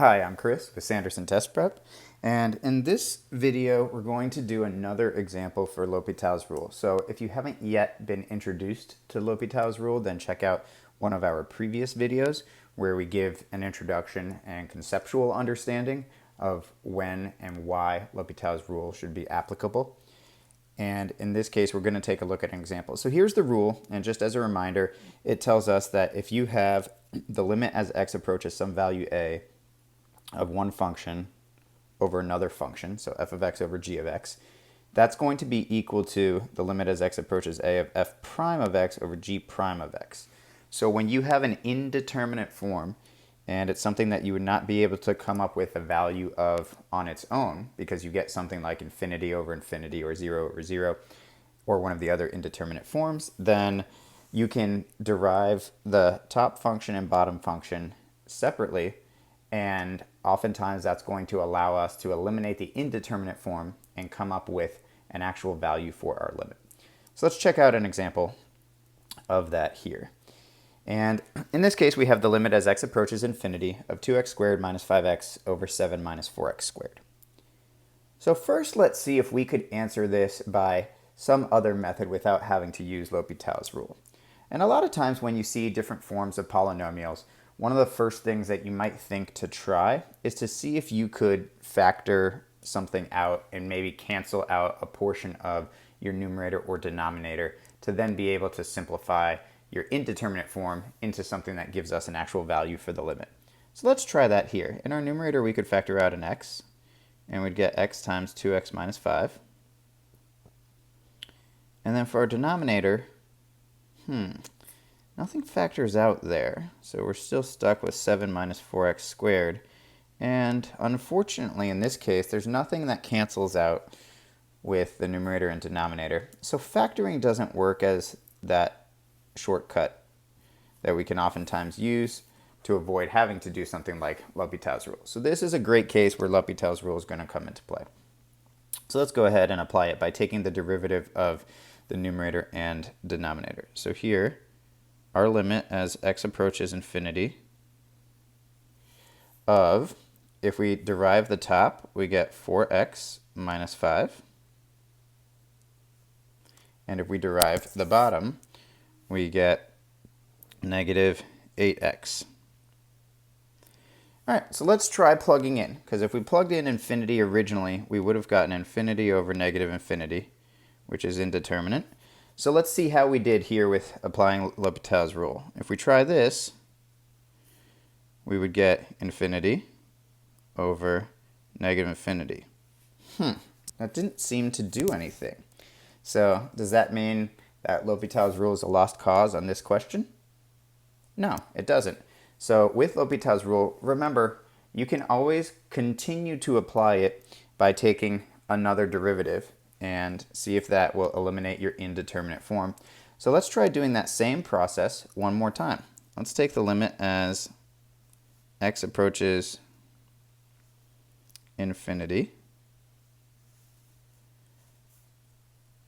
Hi, I'm Chris with Sanderson Test Prep, and in this video we're going to do another example for L'Hopital's rule. So if you haven't yet been introduced to L'Hopital's rule, then check out one of our previous videos where we give an introduction and conceptual understanding of when and why L'Hopital's rule should be applicable. And in this case, we're going to take a look at an example. So here's the rule, and just as a reminder, it tells us that if you have the limit as x approaches some value a of one function over another function, so f of x over g of x, that's going to be equal to the limit as x approaches a of f prime of x over g prime of x. So when you have an indeterminate form, and it's something that you would not be able to come up with a value of on its own, because you get something like infinity over infinity or 0 over 0, or one of the other indeterminate forms, then you can derive the top function and bottom function separately, and oftentimes that's going to allow us to eliminate the indeterminate form and come up with an actual value for our limit. So let's check out an example of that here. And in this case, we have the limit as x approaches infinity of 2x squared minus 5x over 7 minus 4x squared. So first, let's see if we could answer this by some other method without having to use L'Hopital's rule. And a lot of times when you see different forms of polynomials, one of the first things that you might think to try is to see if you could factor something out and maybe cancel out a portion of your numerator or denominator to then be able to simplify your indeterminate form into something that gives us an actual value for the limit. So let's try that here. In our numerator, we could factor out an x, and we'd get x times 2x minus 5. And then for our denominator, nothing factors out there, so we're still stuck with 7 minus 4x squared. And unfortunately, in this case, there's nothing that cancels out with the numerator and denominator. So factoring doesn't work as that shortcut that we can oftentimes use to avoid having to do something like L'Hopital's rule. So this is a great case where L'Hopital's rule is going to come into play. So let's go ahead and apply it by taking the derivative of the numerator and denominator. So here, our limit as x approaches infinity of, if we derive the top, we get 4x minus 5. And if we derive the bottom, we get negative 8x. All right, so let's try plugging in, because if we plugged in infinity originally, we would have gotten infinity over negative infinity, which is indeterminate. So let's see how we did here with applying L'Hopital's rule. If we try this, we would get infinity over negative infinity. That didn't seem to do anything. So does that mean that L'Hopital's rule is a lost cause on this question? No, it doesn't. So with L'Hopital's rule, remember, you can always continue to apply it by taking another derivative and see if that will eliminate your indeterminate form. So let's try doing that same process one more time. Let's take the limit as x approaches infinity.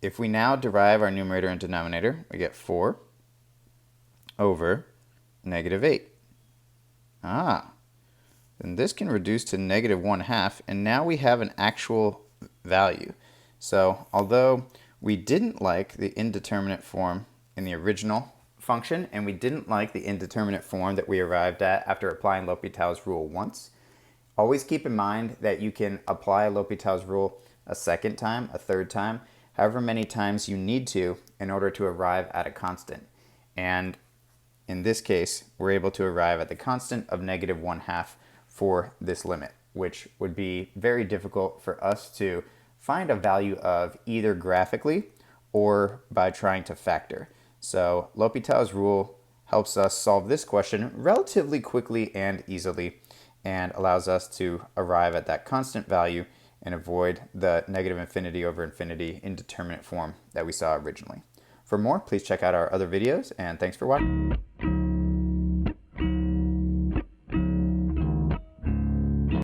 If we now derive our numerator and denominator, we get 4 over negative 8. Then this can reduce to negative 1/2, and now we have an actual value. So although we didn't like the indeterminate form in the original function, and we didn't like the indeterminate form that we arrived at after applying L'Hopital's rule once, always keep in mind that you can apply L'Hopital's rule a second time, a third time, however many times you need to in order to arrive at a constant. And in this case, we're able to arrive at the constant of negative 1/2 for this limit, which would be very difficult for us to find a value of either graphically or by trying to factor. So L'Hopital's rule helps us solve this question relatively quickly and easily, and allows us to arrive at that constant value and avoid the negative infinity over infinity indeterminate form that we saw originally. For more, please check out our other videos, and thanks for watching.